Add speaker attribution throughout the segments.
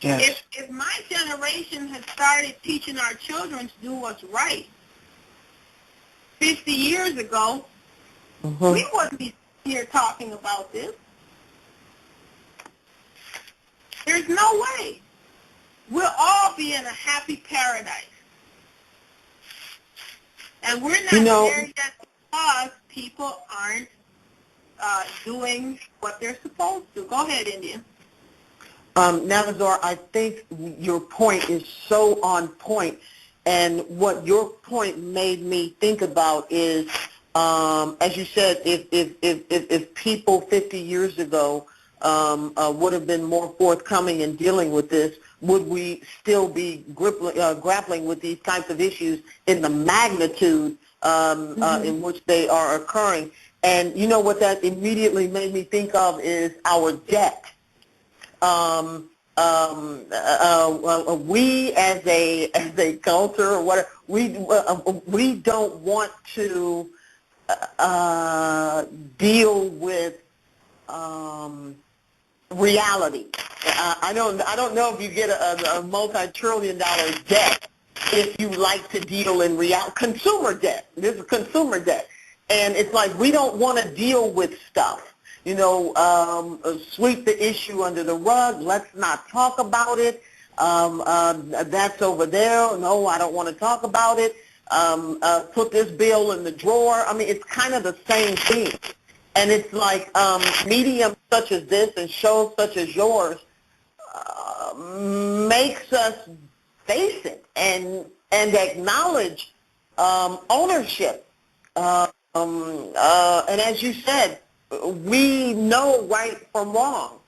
Speaker 1: Yes.
Speaker 2: If my generation had started teaching our children to do what's right 50 years ago, we
Speaker 1: Mm-hmm.
Speaker 2: wouldn't be here talking about this. There's no way. We'll all be in a happy paradise. And we're
Speaker 1: You
Speaker 2: not
Speaker 1: know,
Speaker 2: there yet because people aren't doing what they're supposed to. Go ahead, India.
Speaker 1: Navazor, I think your point is so on point. And what your point made me think about is, as you said, if people 50 years ago would have been more forthcoming in dealing with this, would we still be grappling with these types of issues in the magnitude in which they are occurring? And you know what that immediately made me think of is our debt. We as a culture or whatever, we don't want to deal with reality. I don't know if you get a multi-trillion-dollar debt if you like to deal in consumer debt. This is consumer debt, and it's like we don't want to deal with stuff. Sweep the issue under the rug. Let's not talk about it. That's over there. No, I don't want to talk about it. Put this bill in the drawer. I mean, it's kind of the same thing. And it's like mediums such as this and shows such as yours makes us face it and acknowledge ownership. And as you said, we know right from wrong,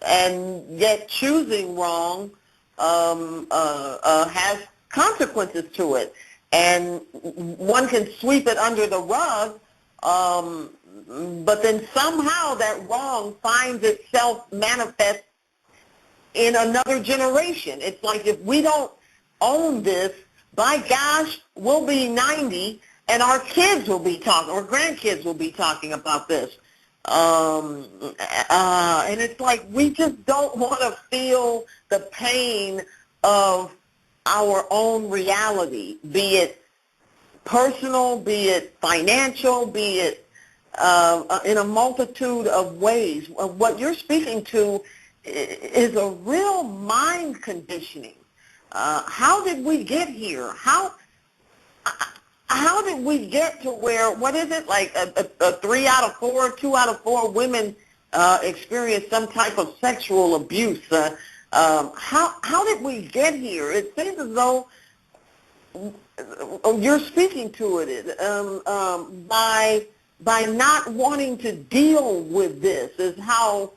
Speaker 1: and yet choosing wrong has consequences to it. And one can sweep it under the rug, but then somehow that wrong finds itself manifest in another generation. It's like if we don't own this, by gosh, we'll be 90 and our kids will be talking, or grandkids will be talking about this. And it's like we just don't want to feel the pain of our own reality, be it personal, be it financial, be it in a multitude of ways. What you're speaking to is a real mind conditioning. How did we get here? How did we get to where, what is it, like a 3 out of 4, 2 out of 4 women experience some type of sexual abuse? How did we get here? It seems as though you're speaking to it by not wanting to deal with this is how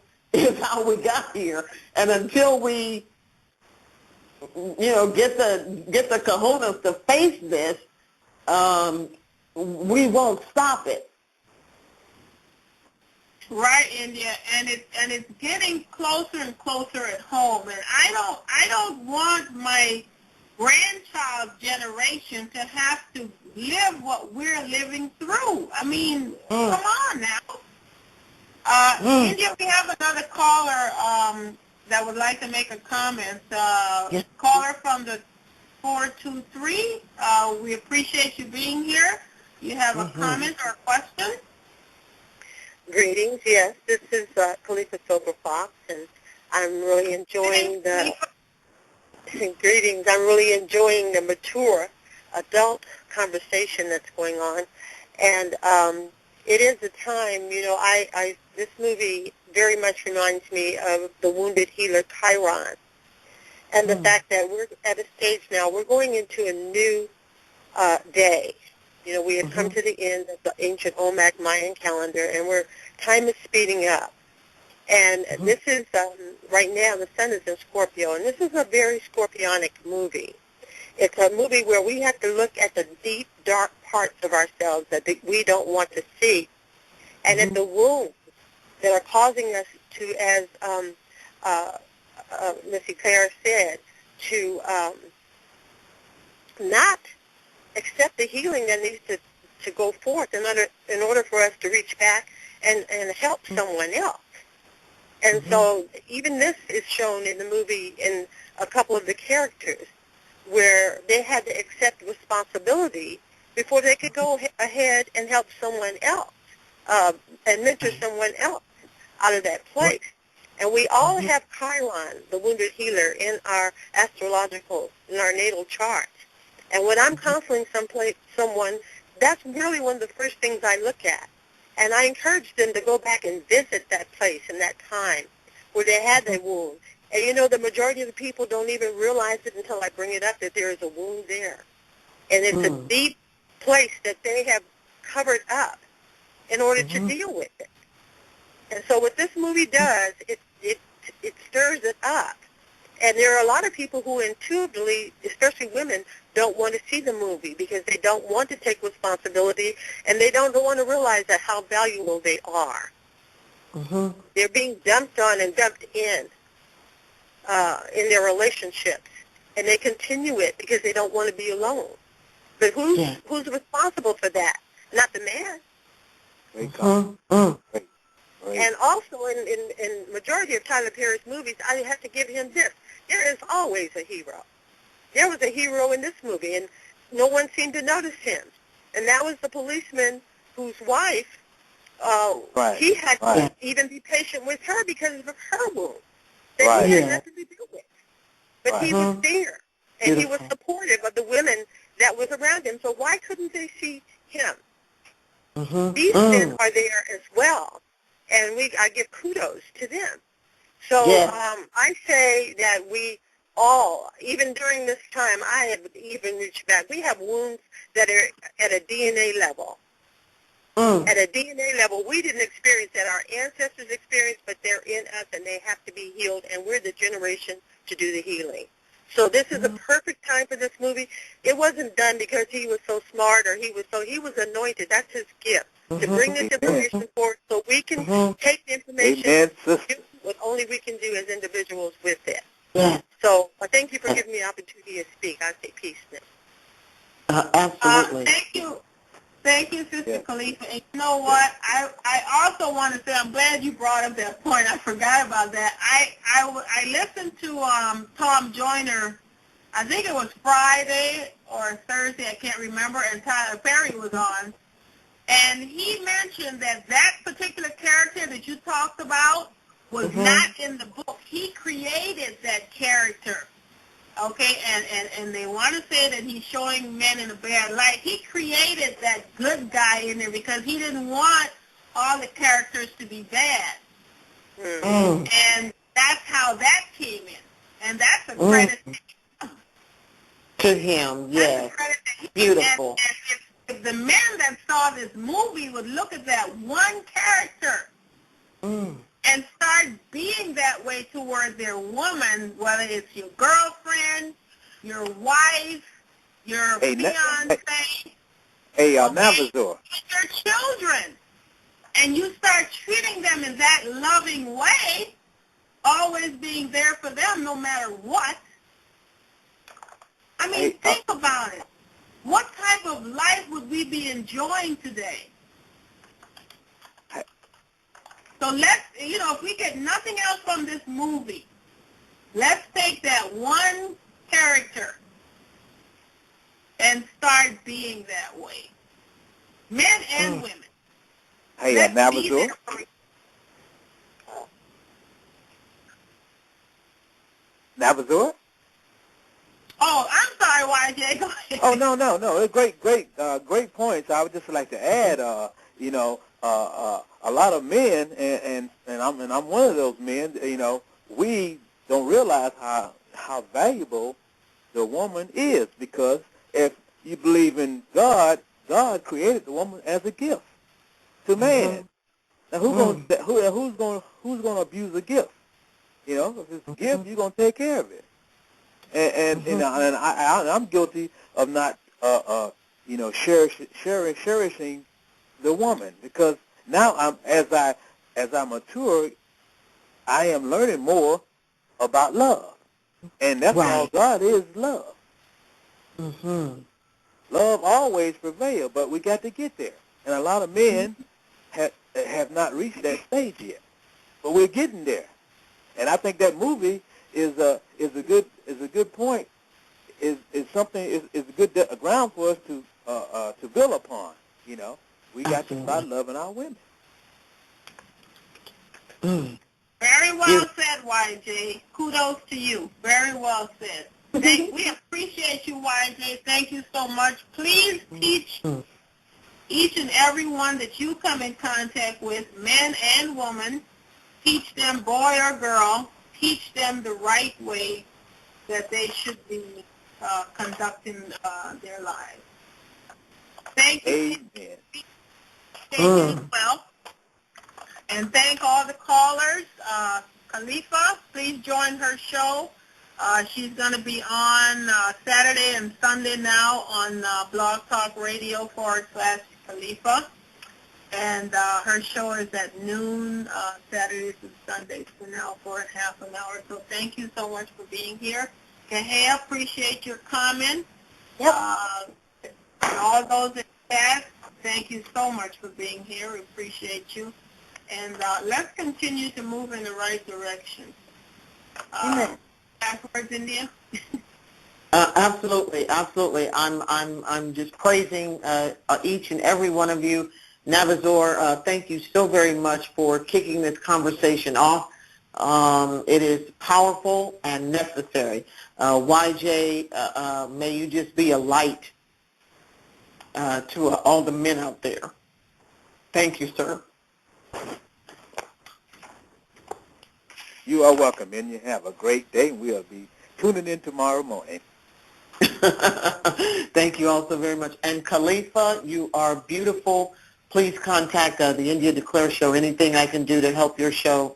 Speaker 1: we got here. And until we get the cojones to face this, we won't stop it.
Speaker 2: Right, India, and it's getting closer and closer at home. And I don't want my grandchild's generation to have to live what we're living through. I mean, come on now. India, we have another caller that would like to make a comment.
Speaker 1: Yes.
Speaker 2: Caller from the 423. We appreciate you being here. You have a comment or a question?
Speaker 3: Greetings. Yes, this is Khalifa Silver Fox, and I'm really enjoying greetings. I'm really enjoying the mature adult conversation that's going on, and it is a time. This movie very much reminds me of the wounded healer Chiron, and the fact that we're at a stage now. We're going into a new day. We have come to the end of the ancient Olmec Mayan calendar, and time is speeding up. And this is, right now, the sun is in Scorpio, and this is a very scorpionic movie. It's a movie where we have to look at the deep, dark parts of ourselves that we don't want to see, and at the wounds that are causing us to, as Missy Claire said, to not accept the healing that needs to go forth in order for us to reach back and help someone else. And so even this is shown in the movie in a couple of the characters where they had to accept responsibility before they could go ahead and help someone else and mentor someone else out of that place. And we all have Chiron, the wounded healer, in our astrological, in our natal chart. And when I'm counseling someone, that's really one of the first things I look at. And I encourage them to go back and visit that place and that time where they had that wound. And you know, the majority of the people don't even realize it until I bring it up that there is a wound there. And it's a deep place that they have covered up in order to deal with it. And so what this movie does, it stirs it up. And there are a lot of people who intuitively, especially women, don't want to see the movie because they don't want to take responsibility and they don't want to realize that how valuable they are. They're being dumped on and dumped in their relationships, and they continue it because they don't want to be alone. But who's responsible for that? Not the man. And also in majority of Tyler Perry's movies, I have to give him this. There is always a hero. There was a hero in this movie, and no one seemed to notice him. And that was the policeman whose wife, he had to even be patient with her because of her wound that he had nothing to do with. But he was there, and he was supportive of the women that was around him. So why couldn't they see him? These men are there as well, and I give kudos to them. So I say that we all, even during this time, I have even reached back. We have wounds that are at a DNA level. At a DNA level, we didn't experience that. Our ancestors experienced, but they're in us, and they have to be healed, and we're the generation to do the healing. So this is a perfect time for this movie. It wasn't done because he was so smart or he was anointed. That's his gift, to bring this information forward so we can take the information and do what only we can do as individuals with it. So thank you for giving me the opportunity to speak. I say peace now.
Speaker 1: Absolutely.
Speaker 2: Thank you, Sister Khalifa. And you know what? I also want to say I'm glad you brought up that point. I forgot about that. I listened to Tom Joyner, I think it was Friday or Thursday, I can't remember, and Tyler Perry was on. And he mentioned that particular character that you talked about was not in the book. He created that character. Okay, and they want to say that he's showing men in a bad light. He created that good guy in there because he didn't want all the characters to be bad. And that's how that came in. And that's a credit
Speaker 1: to him, yes. Beautiful.
Speaker 2: And if the men that saw this movie would look at that one character and start being that way toward their woman, whether it's your girlfriend, your wife, your fiancé,
Speaker 4: Navazor,
Speaker 2: your children, and you start treating them in that loving way, always being there for them no matter what. I mean, think about it. What type of life would we be enjoying today? So let's, if we get nothing else from this movie, let's take that one character and start being that way. Men and women.
Speaker 4: Hey, Navazor. Navazor?
Speaker 2: Oh, I'm sorry, YJ. Go ahead.
Speaker 4: Oh, no. Great points. I would just like to add, a lot of men, and I'm one of those men. We don't realize how valuable the woman is, because if you believe in God, God created the woman as a gift to man. Now, who's going to abuse a gift? If it's a gift, you're going to take care of it. And I'm guilty of not cherishing the woman, because now as I mature, I am learning more about love, and that's all God is, love. Love always prevails, but we got to get there, and a lot of men have not reached that stage yet. but we're getting there. And I think that movie is a good point. Is something is a good a ground for us to build upon. You know, we got to start loving our women.
Speaker 2: Very well said, YJ. Kudos to you. Very well said. We appreciate you, YJ. Thank you so much. Please teach each and every one that you come in contact with, men and women, teach them, boy or girl, teach them the right way that they should be conducting their lives. Thank you.
Speaker 4: Amen.
Speaker 2: Thank you as well. And thank all the callers. Khalifa, please join her show. She's going to be on Saturday and Sunday now on Blog Talk Radio /Khalifa. And her show is at noon, Saturdays and Sundays for now for half an hour. So thank you so much for being here. Kahea, appreciate your comment.
Speaker 3: Yep.
Speaker 2: And all those in chat, thank you so much for being here. We appreciate you. And let's continue to move in the right direction. Backwards, India.
Speaker 1: Absolutely, absolutely. I'm just praising each and every one of you. Navazor, thank you so very much for kicking this conversation off. It is powerful and necessary. YJ, may you just be a light to all the men out there. Thank you, sir.
Speaker 4: You are welcome, and you have a great day. We'll be tuning in tomorrow morning.
Speaker 1: Thank you all so very much. And Khalifa, you are beautiful. Please contact the India Declare Show. Anything I can do to help your show,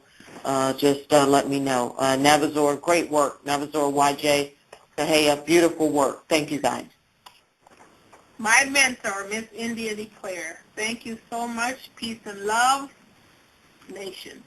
Speaker 1: just let me know. Navazor, great work. Navazor, YJ, Kahea, beautiful work. Thank you, guys.
Speaker 2: My mentor, Miss India Declare. Thank you so much. Peace and love, nation.